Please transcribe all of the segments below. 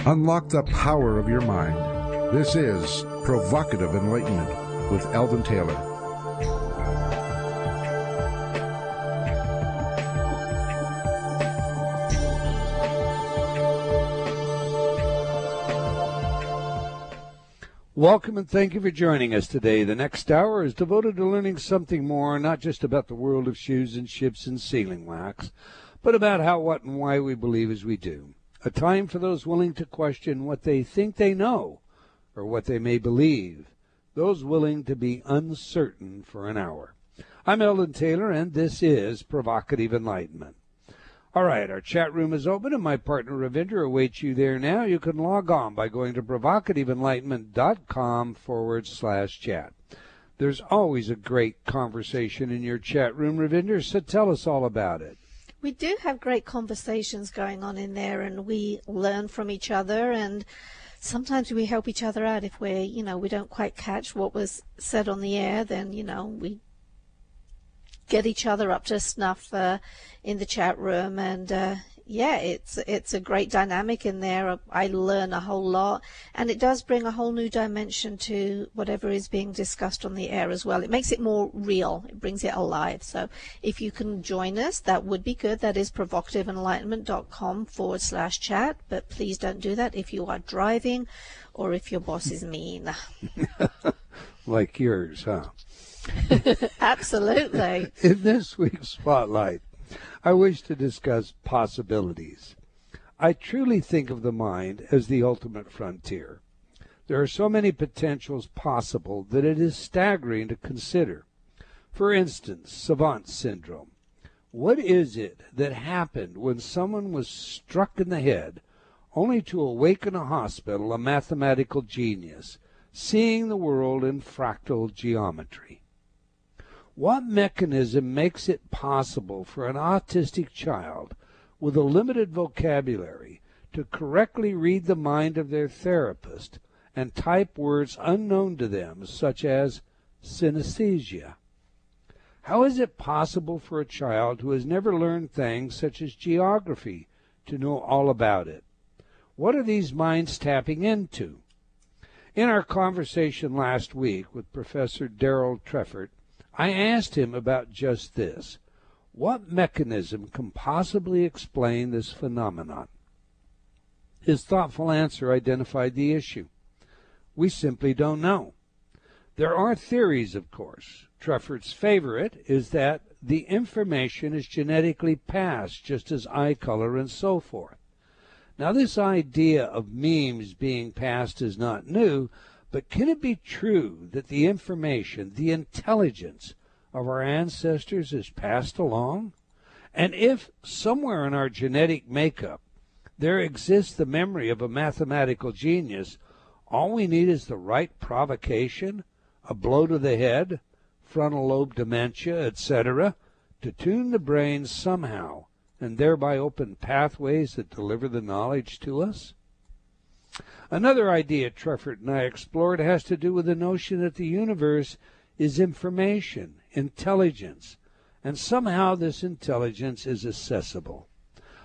Unlock the power of your mind. This is Provocative Enlightenment with Alvin Taylor. Welcome and thank you for joining us today. The next hour is devoted to learning something more, not just about the world of shoes and ships and sealing wax, but about how, what, and why we believe as we do. A time for those willing to question what they think they know or what they may believe, those willing to be uncertain for an hour. I'm Alvin Taylor, and this is Provocative Enlightenment. All right, our chat room is open, and my partner Ravindra awaits you there now. You can log on by going to provocativeenlightenment.com/chat. There's always a great conversation in your chat room, Ravindra, so tell us all about it. We do have great conversations going on in there, and we learn from each other, and sometimes we help each other out if we don't quite catch what was said on the air. Then, we get each other up to snuff in the chat room, and it's a great dynamic in there. I learn a whole lot, and it does bring a whole new dimension to whatever is being discussed on the air as well. It makes it more real. It brings it alive. So if you can join us, that would be good. That is provocativeenlightenment.com/chat, but please don't do that if you are driving or if your boss is mean. Like yours, huh? Absolutely. In this week's Spotlight, I wish to discuss possibilities. I truly think of the mind as the ultimate frontier. There are so many potentials possible that it is staggering to consider. For instance, Savant Syndrome. What is it that happened when someone was struck in the head only to awake in a hospital a mathematical genius, seeing the world in fractal geometry? What mechanism makes it possible for an autistic child with a limited vocabulary to correctly read the mind of their therapist and type words unknown to them, such as synesthesia? How is it possible for a child who has never learned things such as geography to know all about it? What are these minds tapping into? In our conversation last week with Professor Daryl Treffert, I asked him about just this. What mechanism can possibly explain this phenomenon? His thoughtful answer identified the issue. We simply don't know. There are theories, of course. Treffert's favorite is that the information is genetically passed, just as eye color and so forth. Now, this idea of memes being passed is not new, but can it be true that the information, the intelligence of our ancestors is passed along? And if somewhere in our genetic makeup there exists the memory of a mathematical genius, all we need is the right provocation, a blow to the head, frontal lobe dementia, etc., to tune the brain somehow and thereby open pathways that deliver the knowledge to us? Another idea Treffert and I explored has to do with the notion that the universe is information, intelligence, and somehow this intelligence is accessible.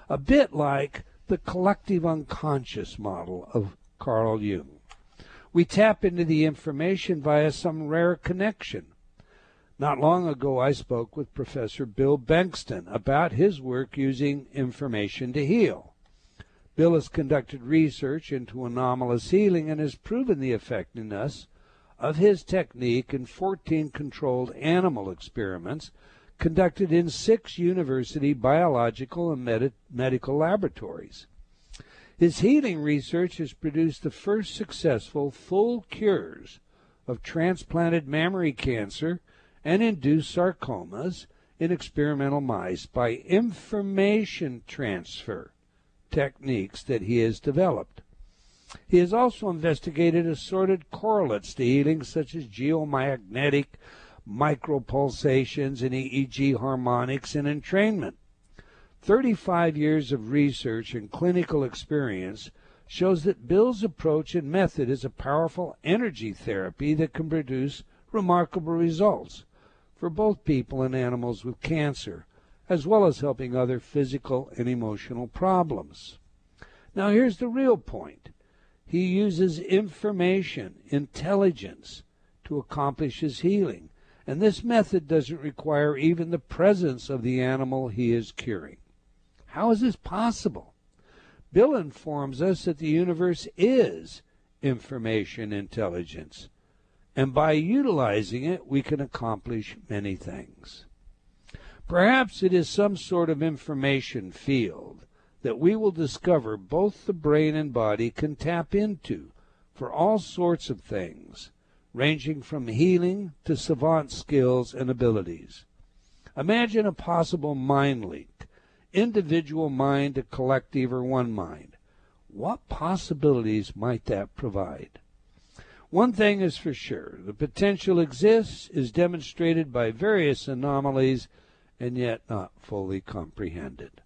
A bit like the collective unconscious model of Carl Jung. We tap into the information via some rare connection. Not long ago, I spoke with Professor Bill Bengtsson about his work using information to heal. Bill has conducted research into anomalous healing and has proven the effectiveness of his technique in 14 controlled animal experiments conducted in 6 university biological and medical laboratories. His healing research has produced the first successful full cures of transplanted mammary cancer and induced sarcomas in experimental mice by information transfer techniques that he has developed. He has also investigated assorted correlates to healing such as geomagnetic micropulsations and EEG harmonics and entrainment. 35 years of research and clinical experience shows that Bill's approach and method is a powerful energy therapy that can produce remarkable results for both people and animals with cancer, as well as helping other physical and emotional problems. Now here's the real point. He uses information, intelligence, to accomplish his healing. And this method doesn't require even the presence of the animal he is curing. How is this possible? Bill informs us that the universe is information intelligence, and by utilizing it, we can accomplish many things. Perhaps it is some sort of information field that we will discover both the brain and body can tap into for all sorts of things, ranging from healing to savant skills and abilities. Imagine a possible mind link, individual mind to collective or one mind. What possibilities might that provide? One thing is for sure, the potential exists, is demonstrated by various anomalies, and yet not fully comprehended.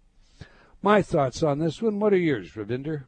My thoughts on this one, what are yours, Ravinder?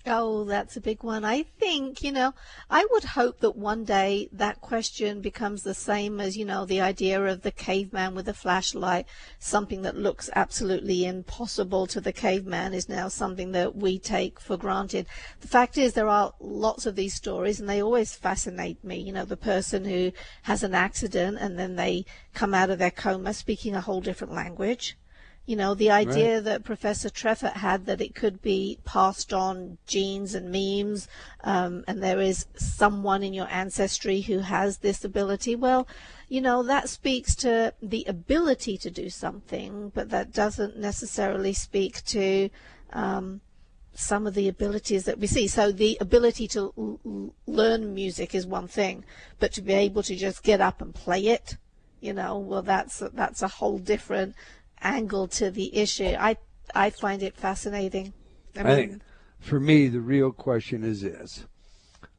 Oh, that's a big one. I think, I would hope that one day that question becomes the same as, the idea of the caveman with a flashlight. Something that looks absolutely impossible to the caveman is now something that we take for granted. The fact is, there are lots of these stories, and they always fascinate me. The person who has an accident and then they come out of their coma speaking a whole different language. The idea that Professor Treffert had that it could be passed on genes and memes, and there is someone in your ancestry who has this ability. Well, that speaks to the ability to do something, but that doesn't necessarily speak to some of the abilities that we see. So the ability to learn music is one thing, but to be able to just get up and play it, well, that's a whole different angle to the issue. I find it fascinating. I think for me the real question is this,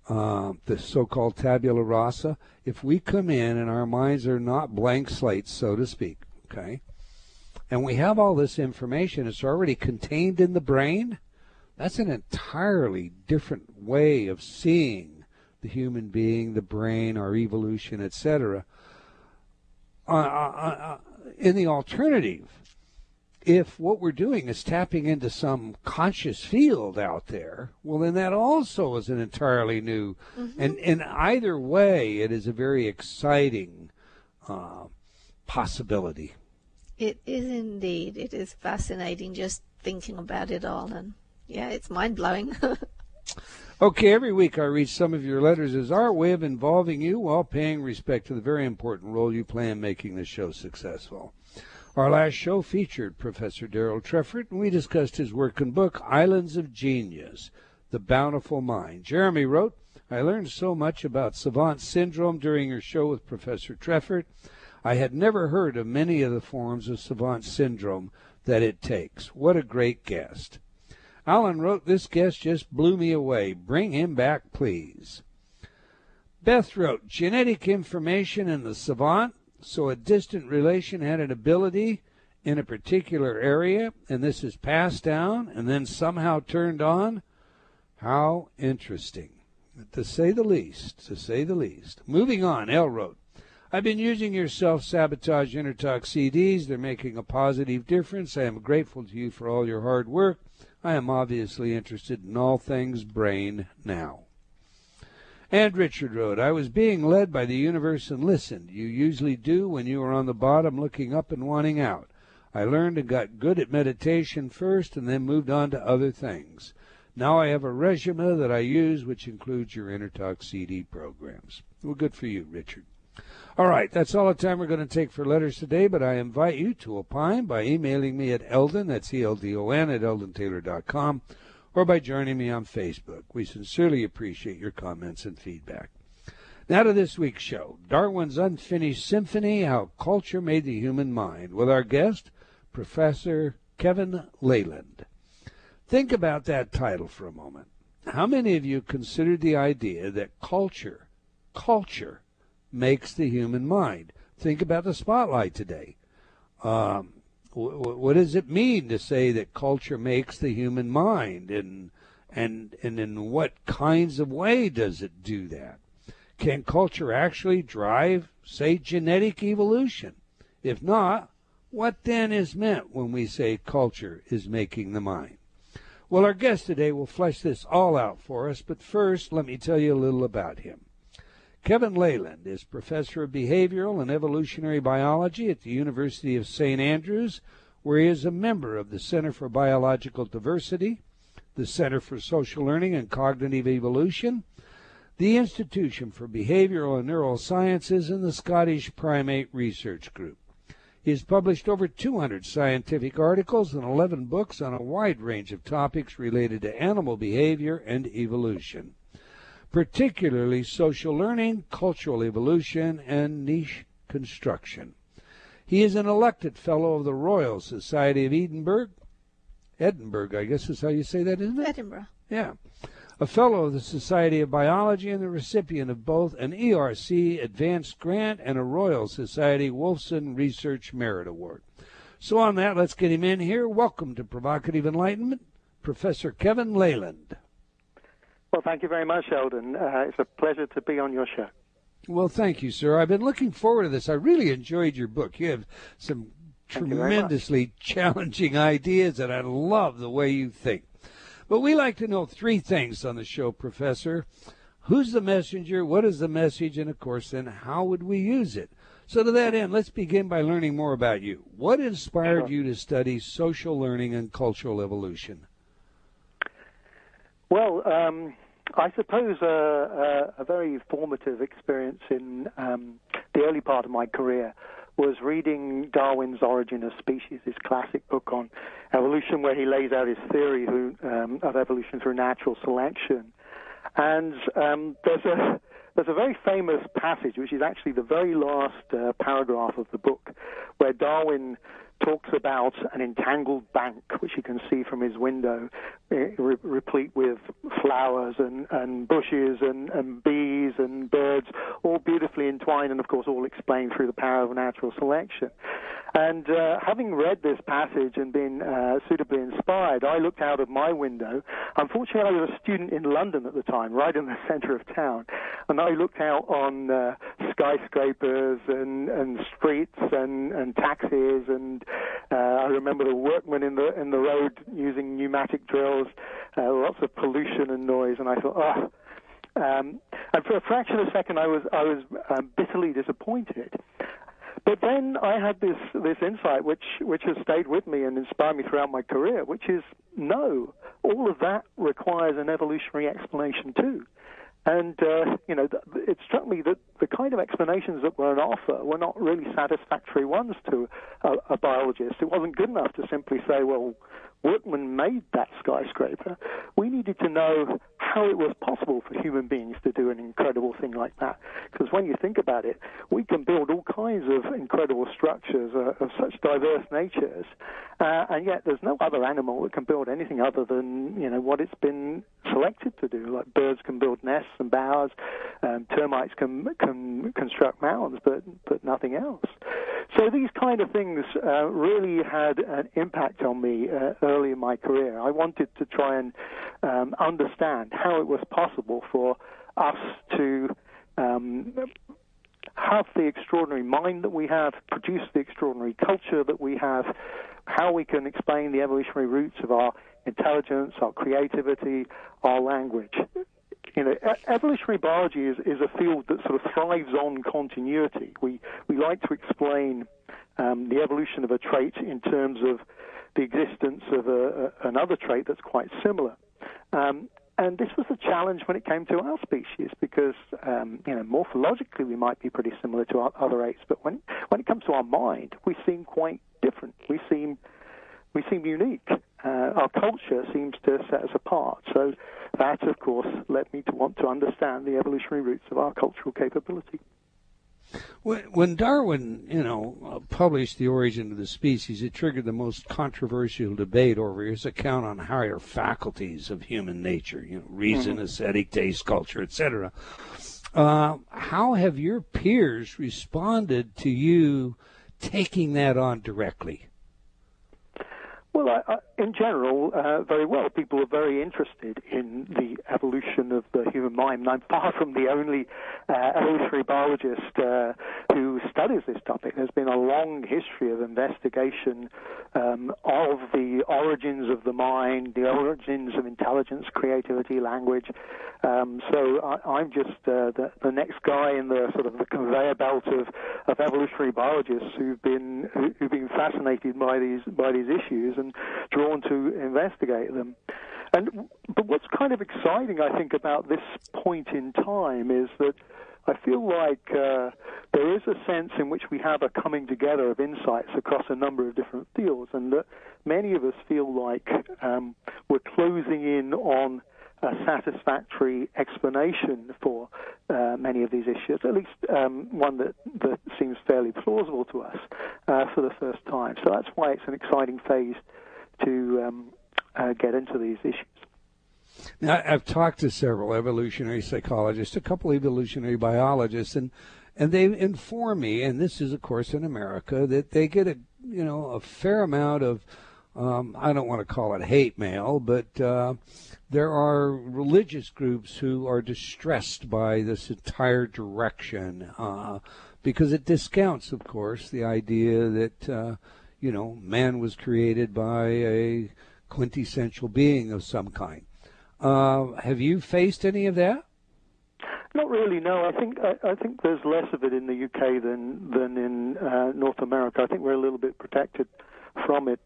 the so-called tabula rasa. If we come in and our minds are not blank slates, so to speak, okay, and we have all this information, it's already contained in the brain, that's an entirely different way of seeing the human being, the brain, our evolution, etc. In the alternative, if what we're doing is tapping into some conscious field out there, well, then that also is an entirely new, and in either way, it is a very exciting possibility. It is indeed. It is fascinating just thinking about it all, and yeah, it's mind-blowing. Okay, every week I read some of your letters as our way of involving you while paying respect to the very important role you play in making this show successful. Our last show featured Professor Darrell Treffert, and we discussed his work and book, Islands of Genius, The Bountiful Mind. Jeremy wrote, I learned so much about Savant Syndrome during your show with Professor Treffert. I had never heard of many of the forms of Savant Syndrome that it takes. What a great guest. Alan wrote, this guest just blew me away. Bring him back, please. Beth wrote, genetic information in the savant, so a distant relation had an ability in a particular area, and this is passed down and then somehow turned on. How interesting, to say the least, to say the least. Moving on, Elle wrote, I've been using your self-sabotage Intertalk CDs. They're making a positive difference. I am grateful to you for all your hard work. I am obviously interested in all things brain now. And Richard wrote, I was being led by the universe and listened. You usually do when you are on the bottom looking up and wanting out. I learned and got good at meditation first and then moved on to other things. Now I have a regimen that I use, which includes your Intertalk CD programs. Well, good for you, Richard. All right, that's all the time we're going to take for letters today, but I invite you to opine by emailing me at Eldon, that's E-L-D-O-N, at eldontaylor.com, or by joining me on Facebook. We sincerely appreciate your comments and feedback. Now to this week's show, Darwin's Unfinished Symphony, How Culture Made the Human Mind, with our guest, Professor Kevin Laland. Think about that title for a moment. How many of you considered the idea that culture makes the human mind? Think about the spotlight today. What does it mean to say that culture makes the human mind, and in what kinds of way does it do that? Can culture actually drive, say, genetic evolution? If not, what then is meant when we say culture is making the mind? Well, our guest today will flesh this all out for us, but first, let me tell you a little about him. Kevin Laland is professor of behavioral and evolutionary biology at the University of St. Andrews, where he is a member of the Center for Biological Diversity, the Center for Social Learning and Cognitive Evolution, the Institution for Behavioural and Neurosciences, and the Scottish Primate Research Group. He has published over 200 scientific articles and 11 books on a wide range of topics related to animal behavior and evolution, particularly social learning, cultural evolution, and niche construction. He is an elected fellow of the Royal Society of Edinburgh, I guess is how you say that, isn't it? Edinburgh. Yeah. A fellow of the Society of Biology and the recipient of both an ERC Advanced Grant and a Royal Society Wolfson Research Merit Award. So on that, let's get him in here. Welcome to Provocative Enlightenment, Professor Kevin Laland. Well, thank you very much, Eldon. It's a pleasure to be on your show. Well, thank you, sir. I've been looking forward to this. I really enjoyed your book. You have some tremendously challenging ideas, and I love the way you think. But we like to know three things on the show, Professor. Who's the messenger? What is the message? And, of course, then how would we use it? So to that end, let's begin by learning more about you. What inspired you to study social learning and cultural evolution? Well, I suppose a very formative experience in the early part of my career was reading Darwin's Origin of Species, his classic book on evolution, where he lays out his theory of evolution through natural selection. And there's a very famous passage, which is actually the very last paragraph of the book, where Darwin talks about an entangled bank, which you can see from his window, replete with flowers and bushes and bees and birds, all beautifully entwined and, of course, all explained through the power of natural selection. And having read this passage and been suitably inspired, I looked out of my window. Unfortunately, I was a student in London at the time, right in the center of town, and I looked out on skyscrapers and streets and taxis, and I remember the workmen in the road using pneumatic drills, lots of pollution and noise, and I thought, and for a fraction of a second, I was bitterly disappointed. But then I had this insight, which has stayed with me and inspired me throughout my career, which is, no, all of that requires an evolutionary explanation too. And, it struck me that the kind of explanations that were on offer were not really satisfactory ones to a biologist. It wasn't good enough to simply say, well, workmen made that skyscraper. We needed to know how it was possible for human beings to do an incredible thing like that. Because when you think about it, we can build all kinds of incredible structures of such diverse natures, and yet there's no other animal that can build anything other than, what it's been selected to do. Like birds can build nests and bowers, termites can construct mounds, but nothing else. So these kind of things really had an impact on me early in my career. I wanted to try and understand how it was possible for us to have the extraordinary mind that we have, produce the extraordinary culture that we have, how we can explain the evolutionary roots of our intelligence, our creativity, our language. Evolutionary biology is a field that sort of thrives on continuity. We like to explain the evolution of a trait in terms of the existence of another trait that's quite similar. And this was a challenge when it came to our species because, morphologically we might be pretty similar to our other apes, but when it comes to our mind, we seem quite different. We seem unique. Our culture seems to set us apart. So that, of course, led me to want to understand the evolutionary roots of our cultural capability. When Darwin, published The Origin of the Species, it triggered the most controversial debate over his account on higher faculties of human nature, reason, aesthetic, taste, culture, etc. How have your peers responded to you taking that on directly? Well, in general, very well. People are very interested in the evolution of the human mind. And I'm far from the only evolutionary biologist who studies this topic. There's been a long history of investigation of the origins of the mind, the origins of intelligence, creativity, language. So I'm just the next guy in the sort of the conveyor belt of evolutionary biologists who've been fascinated by these issues and drawn to investigate them. But what's kind of exciting, I think, about this point in time is that I feel like there is a sense in which we have a coming together of insights across a number of different fields, and that many of us feel like we're closing in on a satisfactory explanation for many of these issues, at least one that seems fairly plausible to us for the first time. So that's why it's an exciting phase to get into these issues. Now, I've talked to several evolutionary psychologists, a couple evolutionary biologists, and they inform me, and this is, of course, in America, that they get a fair amount of, I don't want to call it hate mail, but there are religious groups who are distressed by this entire direction because it discounts, of course, the idea that, man was created by a quintessential being of some kind. Have you faced any of that? Not really, no. I think there's less of it in the UK than in North America. I think we're a little bit protected from it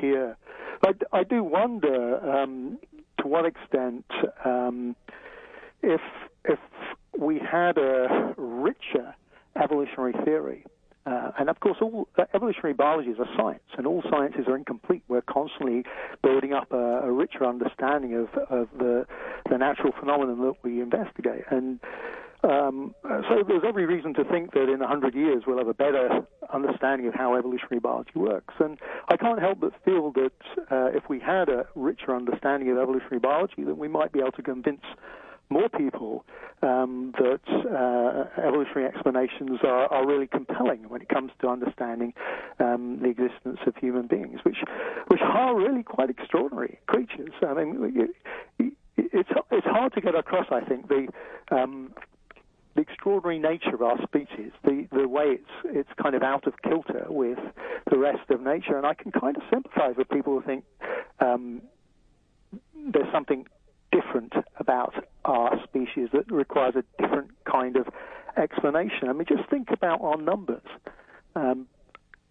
here. I do wonder to what extent if we had a richer evolutionary theory. And of course, all evolutionary biology is a science, and all sciences are incomplete. We're constantly building up a richer understanding of the natural phenomenon that we investigate. And so there's every reason to think that in 100 years we'll have a better understanding of how evolutionary biology works. And I can't help but feel that if we had a richer understanding of evolutionary biology, then we might be able to convince more people that evolutionary explanations are really compelling when it comes to understanding the existence of human beings, which are really quite extraordinary creatures. I mean, it's hard to get across, I think, the extraordinary nature of our species, the way it's kind of out of kilter with the rest of nature, and I can kind of sympathize with people who think there's something different about our species that requires a different kind of explanation. I mean, just think about our numbers.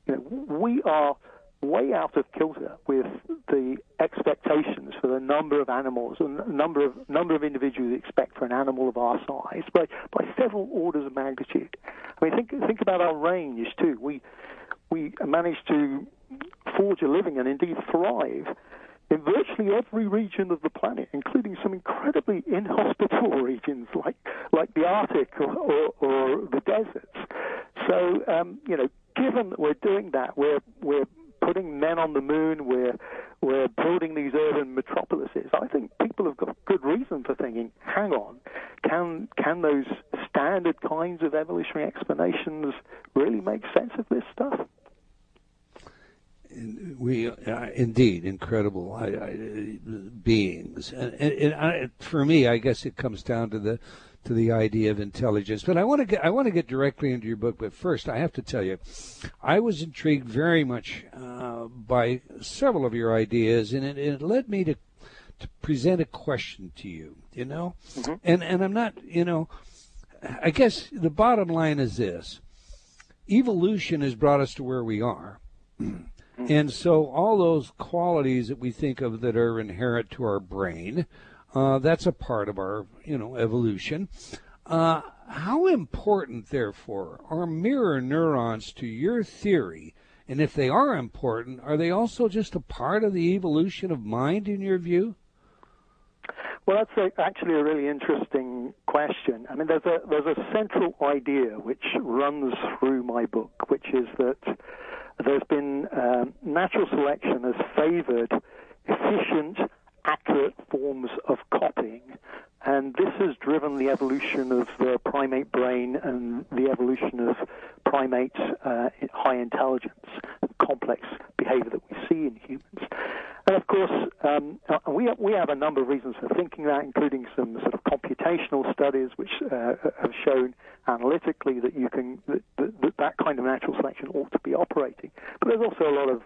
We are way out of kilter with the expectations for the number of animals and number of individuals you expect for an animal of our size by several orders of magnitude. I mean, think about our range too. We managed to forge a living and indeed thrive in virtually every region of the planet, including some incredibly inhospitable regions like the Arctic or the deserts. So, given that we're doing that, we're putting men on the moon, we're building these urban metropolises. I think people have got good reason for thinking, hang on, can those standard kinds of evolutionary explanations really make sense of this stuff? We indeed incredible beings, and for me, I guess it comes down to the idea of intelligence. But I want to get directly into your book. But first, I have to tell you, I was intrigued very much by several of your ideas, and it led me to present a question to you. Mm-hmm. and I'm not, I guess the bottom line is this: evolution has brought us to where we are. And so all those qualities that we think of that are inherent to our brain, that's a part of our, evolution. How important, therefore, are mirror neurons to your theory? And if they are important, are they also just a part of the evolution of mind in your view? Well, that's actually a really interesting question. I mean, there's a central idea which runs through my book, which is that there's been natural selection has favored efficient, accurate forms of copying, and this has driven the evolution of the primate brain and the evolution of primate high intelligence, complex behavior that we see in humans. And of course, we have a number of reasons for thinking that, including some sort of computational studies which have shown analytically that that kind of natural selection ought to be operating. But there's also a lot of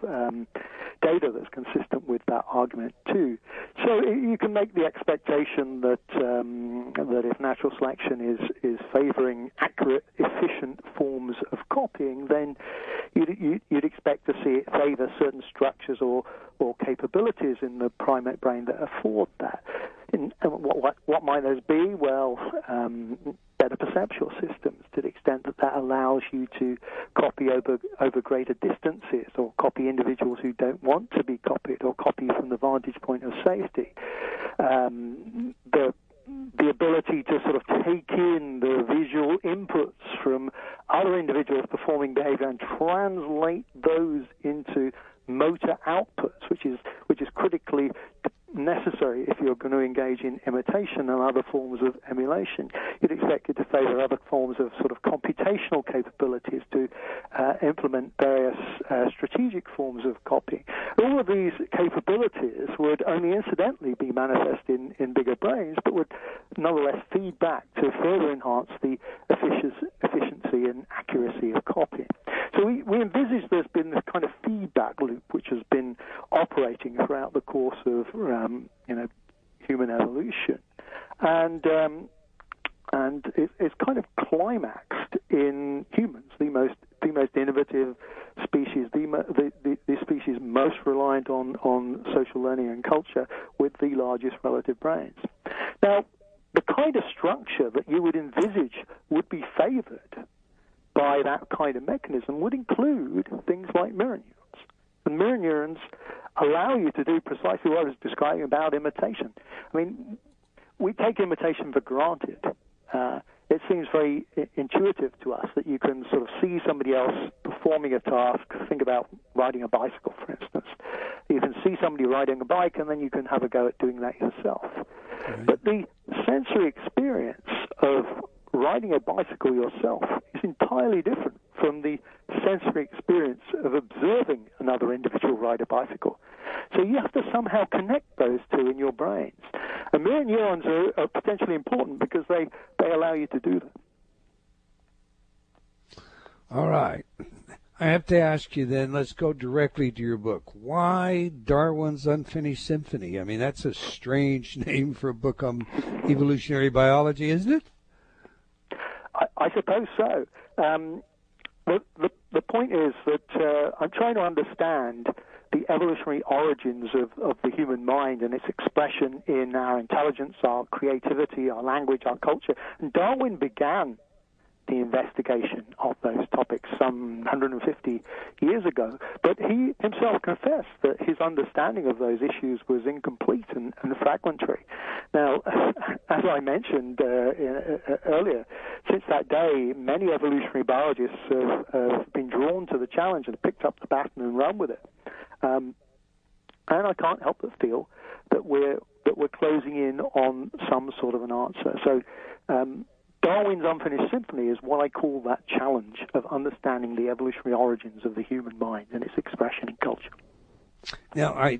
data that's consistent with that argument too. So you can make the expectation that that if natural selection is favouring accurate, efficient forms of copying, then you'd expect to see it favour certain structures or capabilities in the primate brain that afford that. And what might those be? Well, better perceptual systems, to the extent that that allows you to copy over greater distances, or copy individuals who don't want to be copied, or copy from the vantage point of safety. The ability to sort of take in the visual inputs from other individuals performing behavior and translate those into motor outputs, which is critically necessary if you're going to engage in imitation and other forms of emulation. You'd expect it to favor other forms of sort of computational capabilities to implement various strategic forms of copying. All of these capabilities would only incidentally be manifest in bigger brains, but would nonetheless feed back to further enhance the efficiency and accuracy of copying. So we envisage there's been this kind of feedback loop which has been operating throughout the course of human evolution, and it's kind of climaxed in humans, the most innovative species, the species most reliant on social learning and culture, with the largest relative brains. Now, the kind of structure that you would envisage would be favored by that kind of mechanism would include things like mirror neurons. And mirror neurons allow you to do precisely what I was describing about imitation. I mean, we take imitation for granted. It seems very intuitive to us that you can sort of see somebody else performing a task. Think about riding a bicycle, for instance. You can see somebody riding a bike, and then you can have a go at doing that yourself. Right. But the sensory experience of riding a bicycle yourself is entirely different from the sensory experience of observing another individual ride a bicycle. So you have to somehow connect those two in your brains. And mirror neurons are potentially important because they allow you to do that. All right. I have to ask you then, let's go directly to your book. Why Darwin's Unfinished Symphony? I mean, that's a strange name for a book on evolutionary biology, isn't it? I suppose so. The point is that I'm trying to understand the evolutionary origins of the human mind and its expression in our intelligence, our creativity, our language, our culture. And Darwin began the investigation of those topics some 150 years ago, but he himself confessed that his understanding of those issues was incomplete and fragmentary. Now, as I mentioned earlier, since that day, many evolutionary biologists have been drawn to the challenge and picked up the baton and run with it. And I can't help but feel that we're closing in on some sort of an answer. So Darwin's Unfinished Symphony is what I call that challenge of understanding the evolutionary origins of the human mind and its expression in culture. Now, I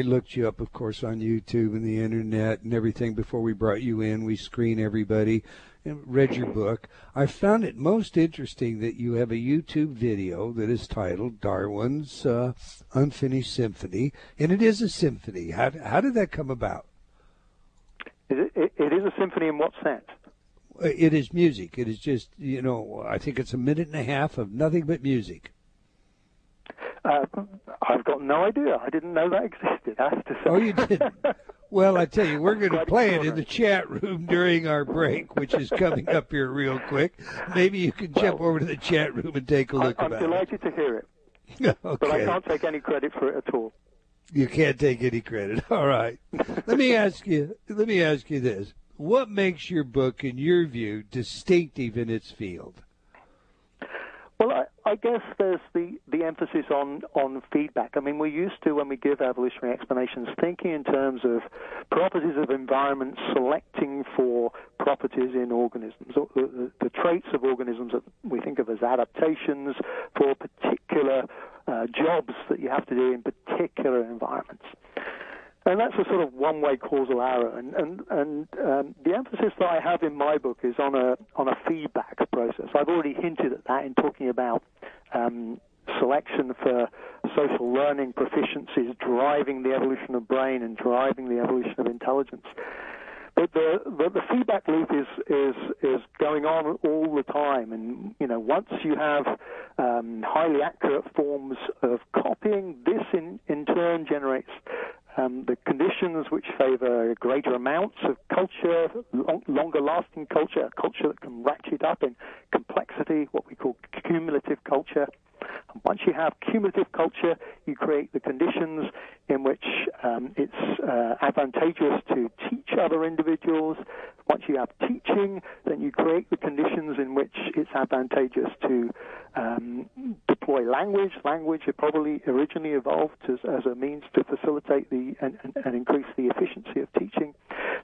looked you up, of course, on YouTube and the internet and everything before we brought you in. We screen everybody and read your book. I found it most interesting that you have a YouTube video that is titled Darwin's Unfinished Symphony, and it is a symphony. How did that come about? It is a symphony in what sense? It is music. It is just, I think it's a minute and a half of nothing but music. I've got no idea. I didn't know that existed, I have to say. Oh, you didn't? Well, I tell you, we're going to play it in the chat room during our break, which is coming up here real quick. Maybe you can jump over to the chat room and take a look at it. I'm delighted to hear it. Okay. But I can't take any credit for it at all. You can't take any credit. All right. Let me ask you this. What makes your book, in your view, distinctive in its field? Well, I guess there's the emphasis on feedback. I mean, we're used to, when we give evolutionary explanations, thinking in terms of properties of environment, selecting for properties in organisms, the traits of organisms that we think of as adaptations for particular jobs that you have to do in particular environments. And that's a sort of one-way causal arrow. And the emphasis that I have in my book is on a feedback process. I've already hinted at that in talking about selection for social learning proficiencies driving the evolution of brain and driving the evolution of intelligence. But the feedback loop is going on all the time, and once you have highly accurate forms of copying, this in turn generates the conditions which favor greater amounts of culture, longer-lasting culture, a culture that can ratchet up in complexity, what we call cumulative culture. And once you have cumulative culture, you create the conditions in which it's advantageous to teach other individuals. Once you have teaching, then you create the conditions in which it's advantageous to deploy language. Language had probably originally evolved as a means to facilitate and increase the efficiency of teaching.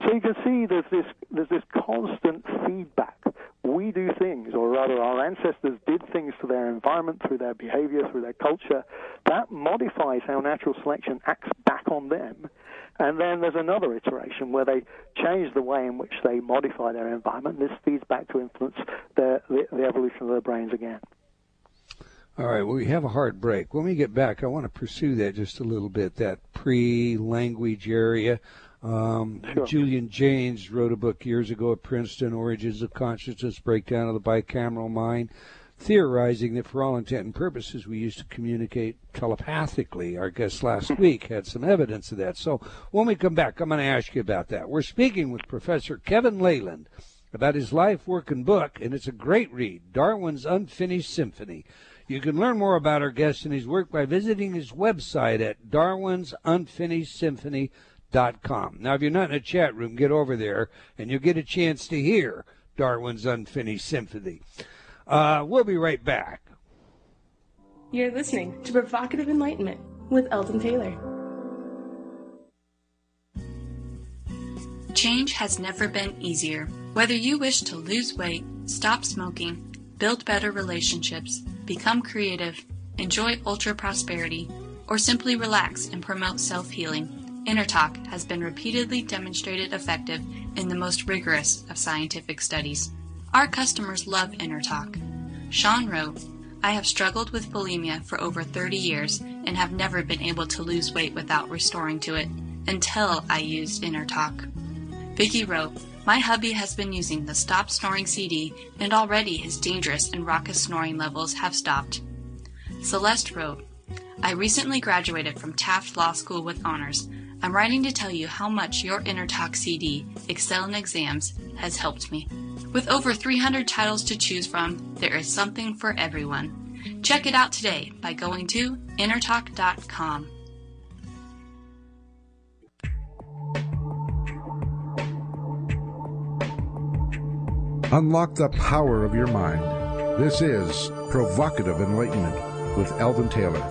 So you can see there's this constant feedback. We do things, or rather our ancestors did things to their environment, through their behavior, through their culture. That modifies how natural selection acts back on them. And then there's another iteration where they change the way in which they modify their environment. This feeds back to influence the evolution of their brains again. All right, well, we have a hard break. When we get back, I want to pursue that just a little bit, that pre-language area. Sure. Julian Jaynes wrote a book years ago at Princeton, Origins of Consciousness, Breakdown of the Bicameral Mind, theorizing that for all intent and purposes we used to communicate telepathically. Our guest last week had some evidence of that. So when we come back, I'm going to ask you about that. We're speaking with Professor Kevin Laland about his life, work, and book, and it's a great read, Darwin's Unfinished Symphony. You can learn more about our guest and his work by visiting his website at darwinsunfinishedSymphony.com. Now, if you're not in a chat room, get over there, and you'll get a chance to hear Darwin's Unfinished Symphony. We'll be right back. You're listening to Provocative Enlightenment with Eldon Taylor. Change has never been easier. Whether you wish to lose weight, stop smoking, build better relationships, become creative, enjoy ultra-prosperity, or simply relax and promote self-healing, InnerTalk has been repeatedly demonstrated effective in the most rigorous of scientific studies. Our customers love InnerTalk. Sean wrote, "I have struggled with bulimia for over 30 years and have never been able to lose weight without restoring to it until I used InnerTalk." Vicky wrote, "My hubby has been using the Stop Snoring CD and already his dangerous and raucous snoring levels have stopped." Celeste wrote, "I recently graduated from Taft Law School with honors. I'm writing to tell you how much your InnerTalk CD, Excel in Exams, has helped me. With over 300 titles to choose from, there is something for everyone. Check it out today by going to innertalk.com. Unlock the power of your mind. This is Provocative Enlightenment with Alvin Taylor.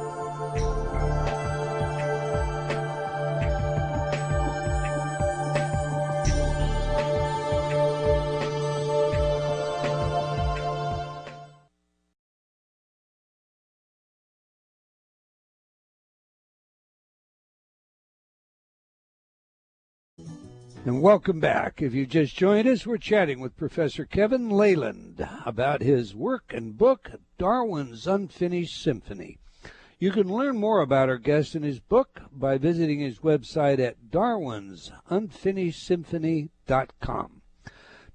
And welcome back. If you just joined us, we're chatting with Professor Kevin Laland about his work and book, Darwin's Unfinished Symphony. You can learn more about our guest and his book by visiting his website at darwinsunfinishedSymphony.com.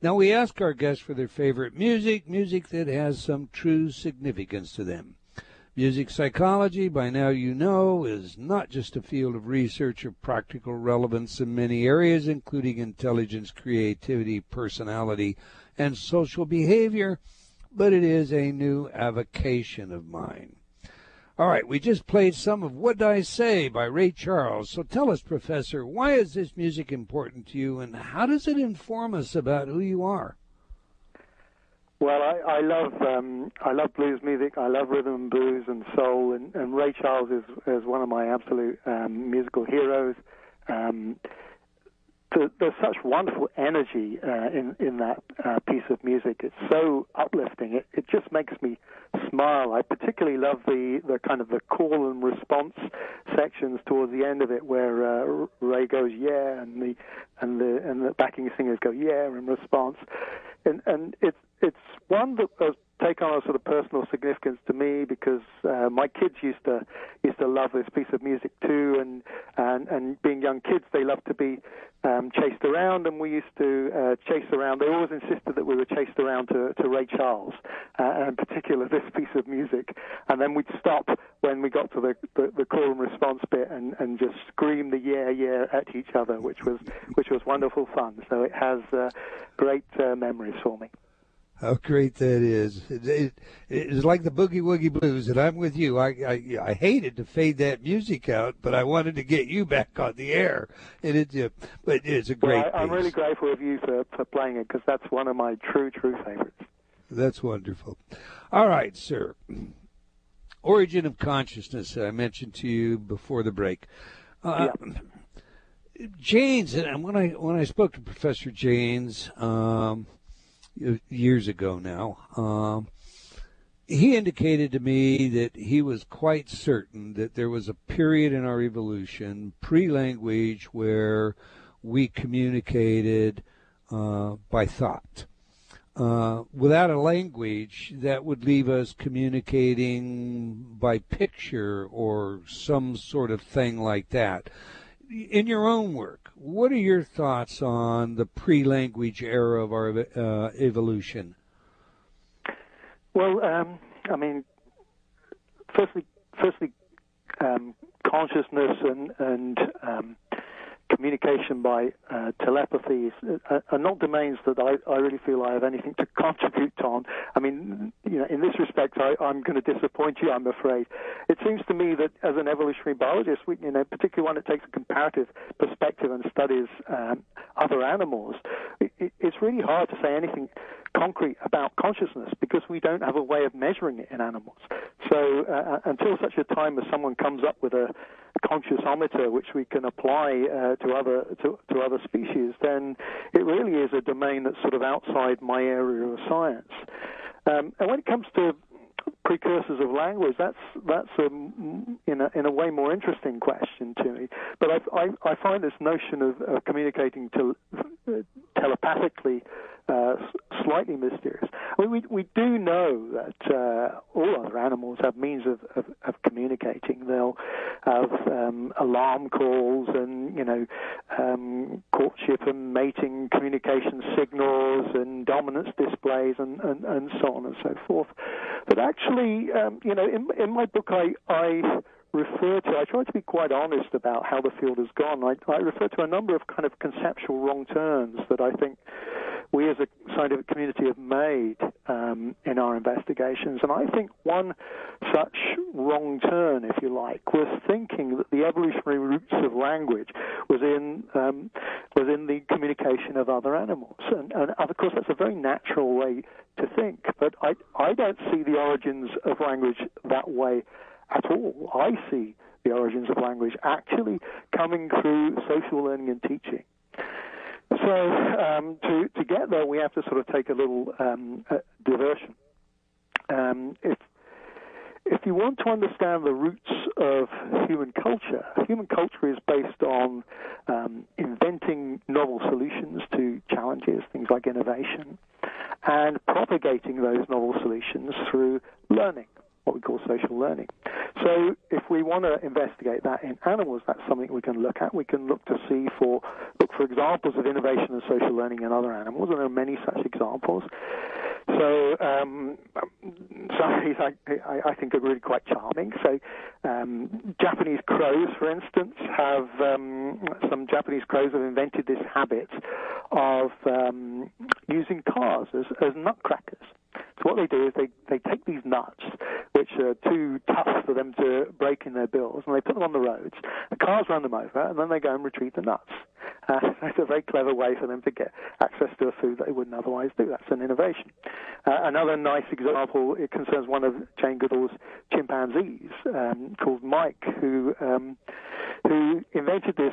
Now, we ask our guests for their favorite music that has some true significance to them. Music psychology, by now you know, is not just a field of research of practical relevance in many areas, including intelligence, creativity, personality, and social behavior, but it is a new avocation of mine. All right, we just played some of What I Say by Ray Charles. So tell us, Professor, why is this music important to you, and how does it inform us about who you are? Well, I love blues music. I love rhythm and blues and soul, and Ray Charles is one of my absolute musical heroes. There's such wonderful energy in that piece of music. It's so uplifting. It just makes me smile. I particularly love the kind of the call and response sections towards the end of it, where Ray goes yeah, and the backing singers go yeah in response, and it's one that has take on a sort of personal significance to me because my kids used to love this piece of music too, and being young kids, they loved to be chased around, and we used to chase around. They always insisted that we were chased around to Ray Charles, and in particular this piece of music, and then we'd stop when we got to the call and response bit and just scream the yeah at each other, which was wonderful fun. So it has great memories for me. How great that is. It's like the Boogie Woogie Blues, and I'm with you. I hated to fade that music out, but I wanted to get you back on the air. And but it's a great piece. I'm really grateful of you for playing it, because that's one of my true favorites. That's wonderful. All right, sir. Origin of consciousness, I mentioned to you before the break. Jaynes, and when I spoke to Professor Jaynes years ago now, he indicated to me that he was quite certain that there was a period in our evolution, pre-language, where we communicated by thought. Without a language, that would leave us communicating by picture or some sort of thing like that. In your own work, what are your thoughts on the pre-language era of our evolution? Well, I mean, firstly, consciousness and communication by telepathy are not domains that I really feel I have anything to contribute on. I mean, in this respect, I'm going to disappoint you, I'm afraid. It seems to me that as an evolutionary biologist, particularly one that takes a comparative perspective and studies other animals, it's really hard to say anything concrete about consciousness because we don't have a way of measuring it in animals. So until such a time as someone comes up with a consciousometer which we can apply to other species, then it really is a domain that's sort of outside my area of science. And when it comes to precursors of language, that's in a way more interesting question to me. But I find this notion of communicating telepathically slightly mysterious. I mean, we do know that all other animals have means of communicating. They'll have alarm calls and courtship and mating communication signals and dominance displays and so on and so forth. But actually, in my book, I try to be quite honest about how the field has gone. I refer to a number of kind of conceptual wrong turns that I think we as a scientific community have made in our investigations. And I think one such wrong turn, if you like, was thinking that the evolutionary roots of language was in the communication of other animals. And of course, that's a very natural way to think. But I don't see the origins of language that way at all. I see the origins of language actually coming through social learning and teaching. So to get there, we have to sort of take a little diversion. If you want to understand the roots of human culture is based on inventing novel solutions to challenges, things like innovation, and propagating those novel solutions through learning, what we call social learning. So if we want to investigate that in animals, that's something we can look at. We can look for examples of innovation and social learning in other animals, and there are many such examples. So some of these I think are really quite charming. So Japanese crows, for instance, some Japanese crows have invented this habit of using cars as nutcrackers. So what they do is they take these nuts, which are too tough for them to break in their bills, and they put them on the roads. The cars run them over, and then they go and retrieve the nuts. It's a very clever way for them to get access to a food that they wouldn't otherwise do. That's an innovation. Another nice example, it concerns one of Jane Goodall's chimpanzees called Mike, who invented this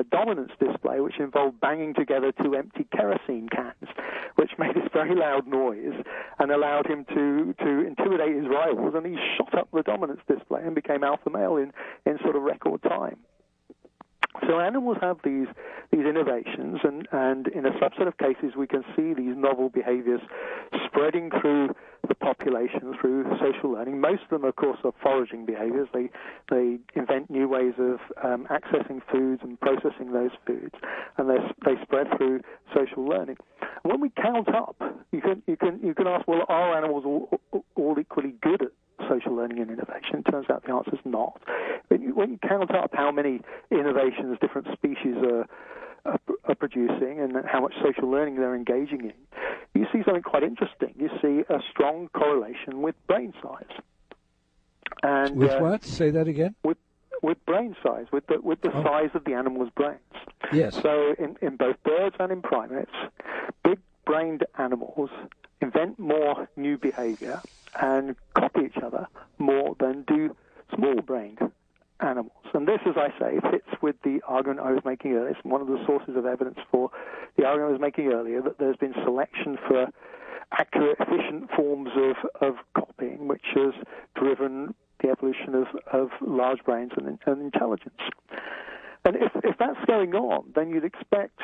dominance display, which involved banging together two empty kerosene cans, which made this very loud noise and allowed him to intimidate his rivals, and he shot up the dominance display and became alpha male in sort of record time. So animals have these innovations, and in a subset of cases we can see these novel behaviors spreading through the population through social learning. Most of them, of course, are foraging behaviors. They invent new ways of accessing foods and processing those foods, and they spread through social learning. When we count up, you can ask, well, are animals all equally good at social learning and innovation? It turns out the answer is not. When you count up how many innovations different species are producing and how much social learning they're engaging in, you see something quite interesting. You see a strong correlation with brain size. And with what? Say that again. With brain size, with the size of the animal's brains. Yes. So in both birds and in primates, big-brained animals invent more new behavior and copy each other more than do small-brained animals. And this, as I say, fits with the argument I was making earlier. It's one of the sources of evidence for the argument I was making earlier, that there's been selection for accurate, efficient forms of copying, which has driven the evolution of large brains and intelligence. And if that's going on, then you'd expect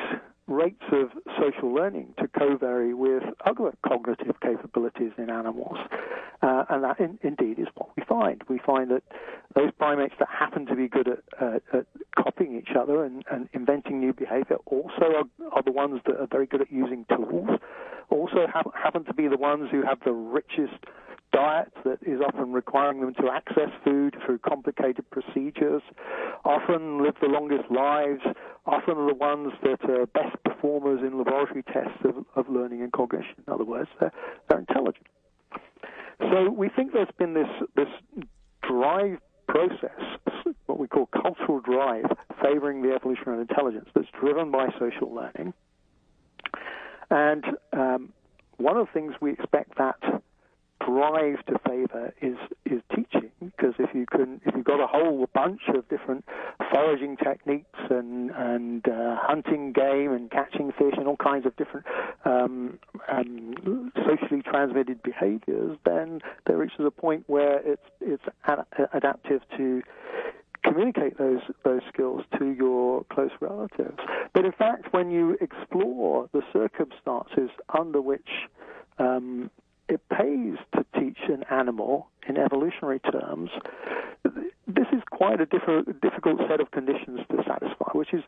rates of social learning to co-vary with other cognitive capabilities in animals. And that indeed is what we find. We find that those primates that happen to be good at copying each other and inventing new behavior also are the ones that are very good at using tools, also happen to be the ones who have the richest diet that is often requiring them to access food through complicated procedures, often live the longest lives, often are the ones that are best performers in laboratory tests of learning and cognition. In other words, they're intelligent. So we think there's been this drive process, what we call cultural drive, favoring the evolution of intelligence, that's driven by social learning. And one of the things we expect that drive to favor is teaching, because if you've got a whole bunch of different foraging techniques and hunting game and catching fish and all kinds of different socially transmitted behaviors, then there reaches a point where it's adaptive to communicate those skills to your close relatives. But in fact, when you explore the circumstances under which it pays to teach an animal in evolutionary terms, this is quite a difficult set of conditions to satisfy, which is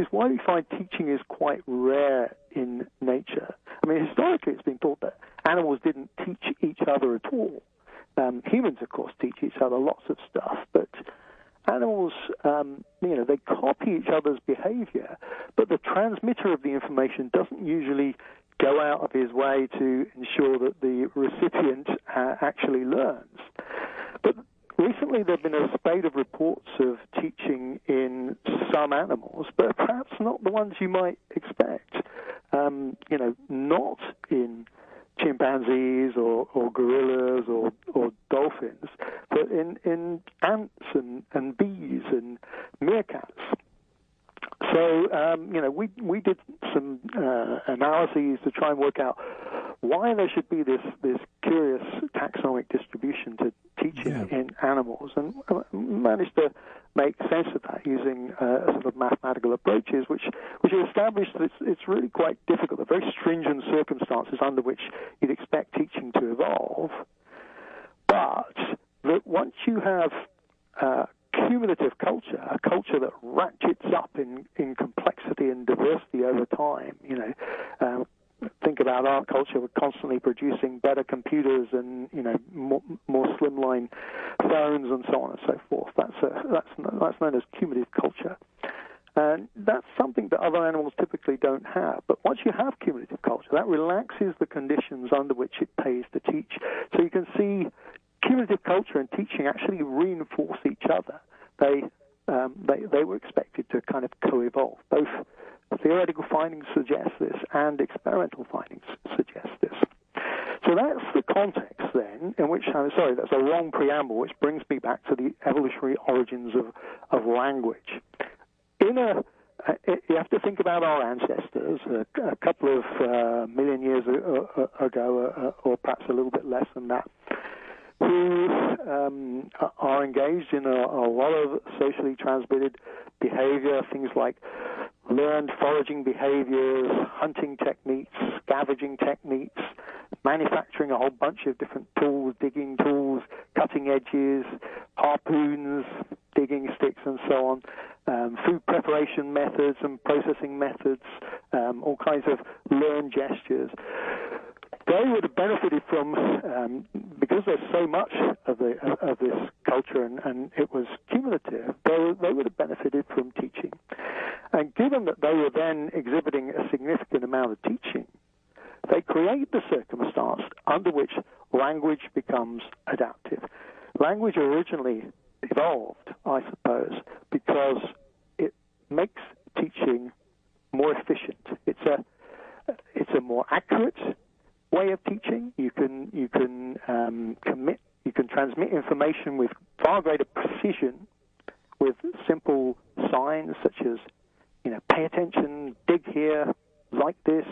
why we find teaching is quite rare in nature. I mean, historically it's been thought that animals didn't teach each other at all. Humans, of course, teach each other lots of stuff, but animals, they copy each other's behavior, but the transmitter of the information doesn't usually go out of his way to ensure that the recipient actually learns. But recently there have been a spate of reports of teaching in some animals, but perhaps not the ones you might expect. Not in chimpanzees or gorillas or dolphins, but in ants and bees and meerkats. So, we did some analyses to try and work out why there should be this curious taxonomic distribution to teaching in animals, and managed to make sense of that using sort of mathematical approaches, which established that it's really quite difficult. There are very stringent circumstances under which you'd expect teaching to evolve, but that once you have cumulative culture, a culture that ratchets up in complexity and diversity over time. Think about our culture. We're constantly producing better computers and more slimline phones and so on and so forth. That's known as cumulative culture, and that's something that other animals typically don't have. But once you have cumulative culture, that relaxes the conditions under which it pays to teach. So you can see cumulative culture and teaching actually reinforce each other. They were expected to kind of co-evolve. Both theoretical findings suggest this and experimental findings suggest this. So that's the context then in which, that's a long preamble, which brings me back to the evolutionary origins of language. You have to think about our ancestors a couple of million years ago, or perhaps a little bit less than that. who are engaged in a lot of socially transmitted behavior, things like learned foraging behaviors, hunting techniques, scavenging techniques, manufacturing a whole bunch of different tools, digging tools, cutting edges, harpoons, digging sticks, and so on, food preparation methods and processing methods, all kinds of learned gestures. They would have benefited from, because there's so much of this culture and it was cumulative, they would have benefited from teaching. And given that they were then exhibiting a significant amount of teaching, they create the circumstance under which language becomes adaptive. Language originally evolved, I suppose, because it makes teaching more efficient. It's a more accurate way of teaching. You can transmit information with far greater precision with simple signs such as, pay attention, dig here, like this,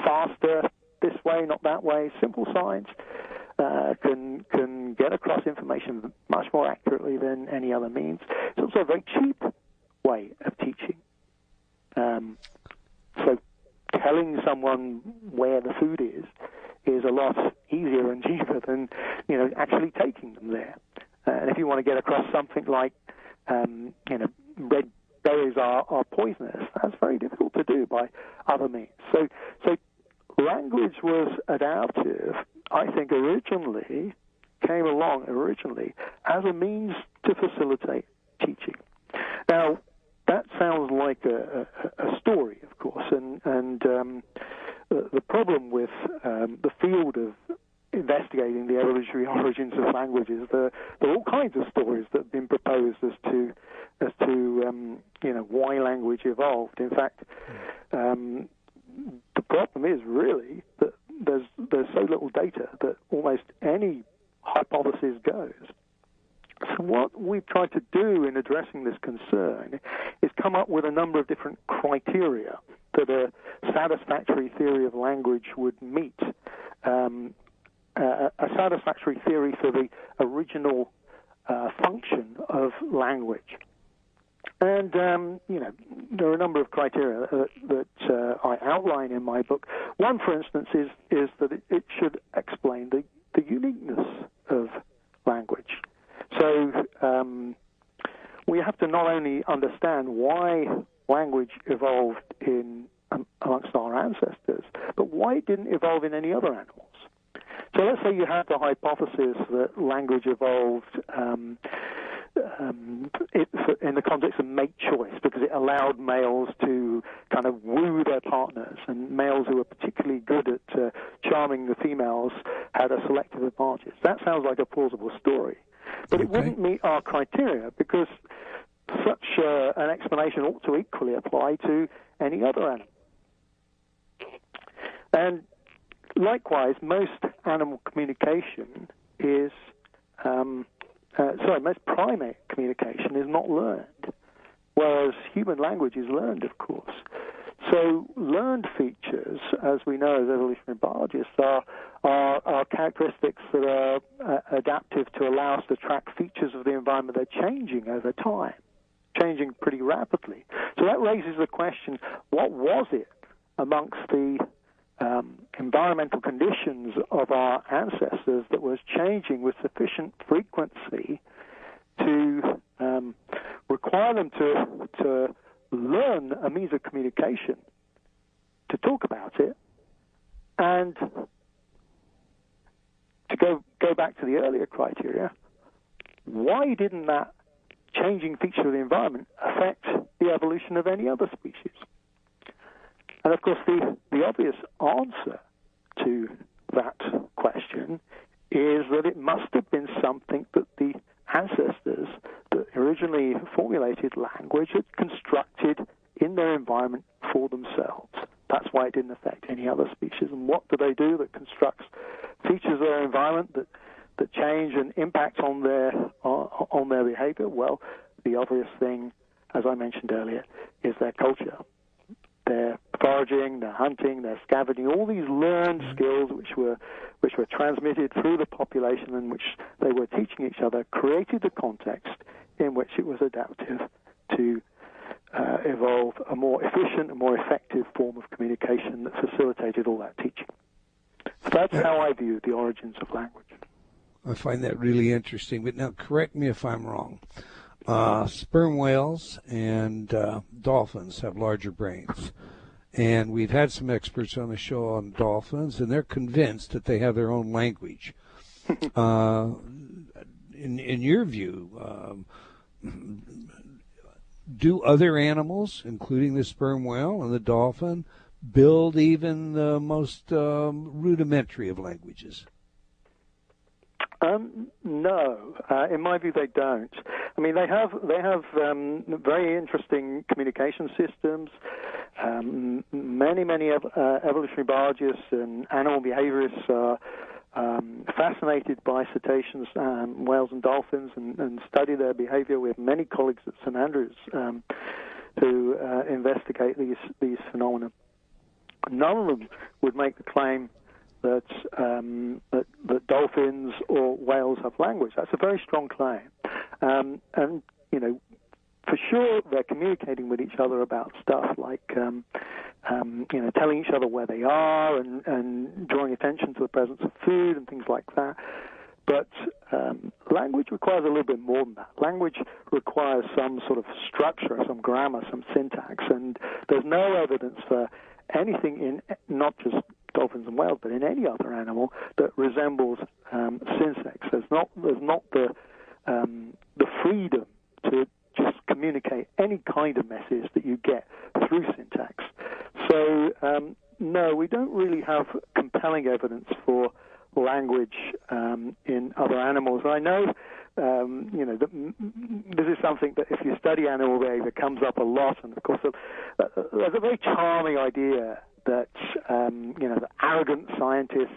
faster, this way, not that way. Simple signs can get across information much more accurately than any other means. It's also a very cheap way of teaching. So telling someone where the food is a lot easier and cheaper than actually taking them there. And if you want to get across something like red berries are poisonous, that's very difficult to do by other means. So language was adaptive, I think, came along originally as a means to facilitate teaching. Now, that sounds like a story, of course, and the problem with the field of investigating the evolutionary origins of languages, there are all kinds of stories that have been proposed as to why language evolved. In fact, the problem is really that there's so little data that almost any hypothesis goes. So what we've tried to do in addressing this concern is come up with a number of different criteria that a satisfactory theory of language would meet. A satisfactory theory for the original function of language. And, there are a number of criteria that I outline in my book. One, for instance, is that it should explain the uniqueness of language. So we have to not only understand why language evolved amongst our ancestors, but why it didn't evolve in any other animals. So let's say you have the hypothesis that language evolved in the context of mate choice because it allowed males to kind of woo their partners, and males who were particularly good at charming the females had a selective advantage. That sounds like a plausible story. But it wouldn't meet our criteria because such an explanation ought to equally apply to any other animal. And likewise, most animal communication is, most primate communication is not learned, whereas human language is learned, of course. So learned features, as we know as evolutionary biologists, are characteristics that are adaptive to allow us to track features of the environment that are changing over time, changing pretty rapidly. So that raises the question, what was it amongst the environmental conditions of our ancestors that was changing with sufficient frequency to require them to learn a means of communication, to talk about it, and to go back to the earlier criteria, why didn't that changing feature of the environment affect the evolution of any other species? And of course, the obvious answer to that question is that it must have been something that the ancestors that originally formulated language had constructed in their environment for themselves. That's why it didn't affect any other species. And what do they do that constructs features of their environment that change and impact on their behavior? Well, the obvious thing, as I mentioned earlier, is their culture, their foraging, their hunting, their scavenging, all these learned skills which were transmitted through the population and which they were teaching each other, created the context in which it was adaptive to evolve a more efficient and more effective form of communication that facilitated all that teaching. So that's how I view the origins of language. I find that really interesting. But now, correct me if I'm wrong. Sperm whales and dolphins have larger brains. And we've had some experts on the show on dolphins, and they're convinced that they have their own language. In your view, do other animals, including the sperm whale and the dolphin, build even the most rudimentary of languages? No, in my view, they don't. I mean, they have very interesting communication systems. Many evolutionary biologists and animal behaviorists are fascinated by cetaceans, whales and dolphins, and study their behavior. We have many colleagues at St Andrews who investigate these phenomena. None of them would make the claim that dolphins or whales have language. That's a very strong claim, and you know, for sure they're communicating with each other about stuff like you know, telling each other where they are and drawing attention to the presence of food and things like that. But language requires a little bit more than that. Language requires some sort of structure, some grammar, some syntax, and there's no evidence for anything in not just dolphins and whales, but in any other animal that resembles syntax. There's not the freedom to just communicate any kind of message that you get through syntax. So no, we don't really have compelling evidence for language in other animals. And I know you know, this is something that if you study animal behavior comes up a lot, and of course there's a very charming idea that you know, the arrogant scientists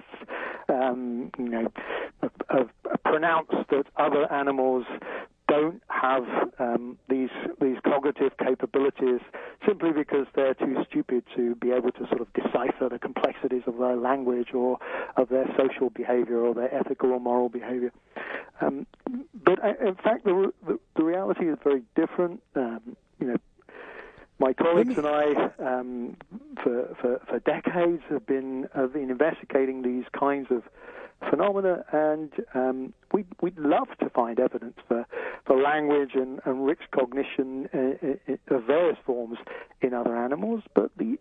you know, have pronounced that other animals don't have these cognitive capabilities simply because they're too stupid to be able to sort of decipher the complexities of their language or of their social behavior or their ethical or moral behavior. But in fact, the reality is very different. You know, my colleagues and I, for decades, have been investigating these kinds of phenomena, and we'd love to find evidence for language and rich cognition of various forms in other animals, but the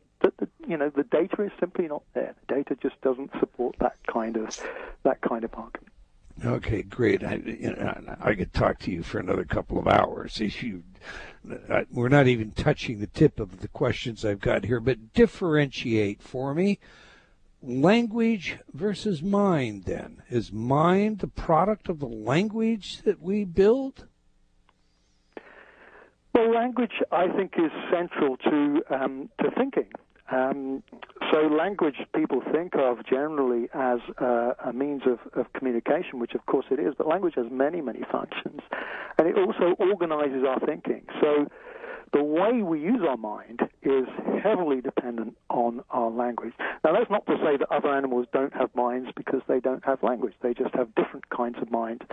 data is simply not there. The data just doesn't support that kind of argument. Okay, great. I could talk to you for another couple of hours. We're not even touching the tip of the questions I've got here, but differentiate for me language versus mind, then. Is mind the product of the language that we build? Well, language, I think, is central to thinking. So language people think of generally as a means of communication, which of course it is, but language has many, many functions, and it also organizes our thinking. So the way we use our mind is heavily dependent on our language. Now, that's not to say that other animals don't have minds because they don't have language. They just have different kinds of mind.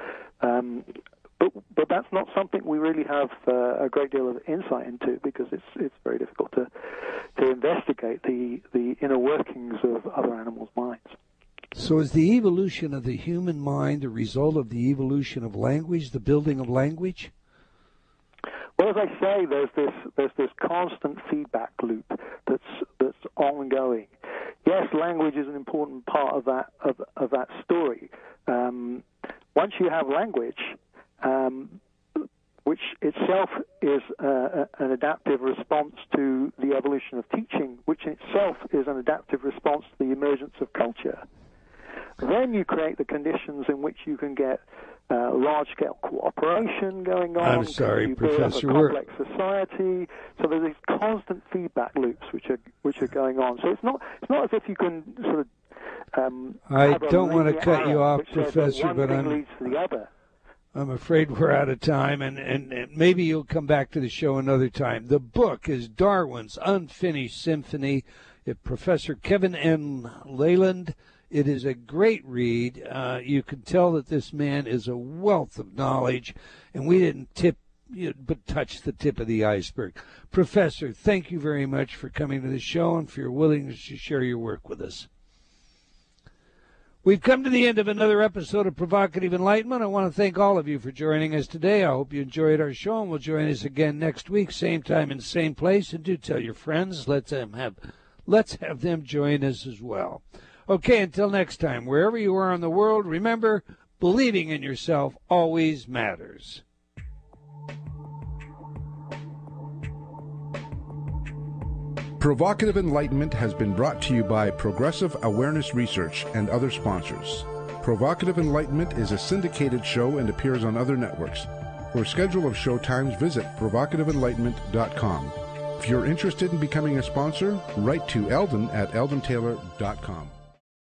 But that's not something we really have a great deal of insight into because it's very difficult to investigate the inner workings of other animals' minds. So is the evolution of the human mind a result of the evolution of language, the building of language? Well, as I say, there's this constant feedback loop that's ongoing. Yes, language is an important part of that story. Once you have language, which itself is an adaptive response to the evolution of teaching, which itself is an adaptive response to the emergence of culture, then you create the conditions in which you can get large-scale cooperation going on. I'm sorry, you Professor. Build a complex society. So there's these constant feedback loops which are going on. So it's not as if you can sort of. I don't want to cut you off, Professor, but leads to the other. I'm afraid we're out of time, and maybe you'll come back to the show another time. The book is Darwin's Unfinished Symphony. Professor Kevin Laland. It is a great read. You can tell that this man is a wealth of knowledge, and we didn't touch the tip of the iceberg. Professor, thank you very much for coming to the show and for your willingness to share your work with us. We've come to the end of another episode of Provocative Enlightenment. I want to thank all of you for joining us today. I hope you enjoyed our show, and will join us again next week, same time and same place. And do tell your friends. Let's have them join us as well. Okay, until next time, wherever you are in the world, remember, believing in yourself always matters. Provocative Enlightenment has been brought to you by Progressive Awareness Research and other sponsors. Provocative Enlightenment is a syndicated show and appears on other networks. For a schedule of show times, visit provocativeenlightenment.com. If you're interested in becoming a sponsor, write to Eldon at eldontaylor.com.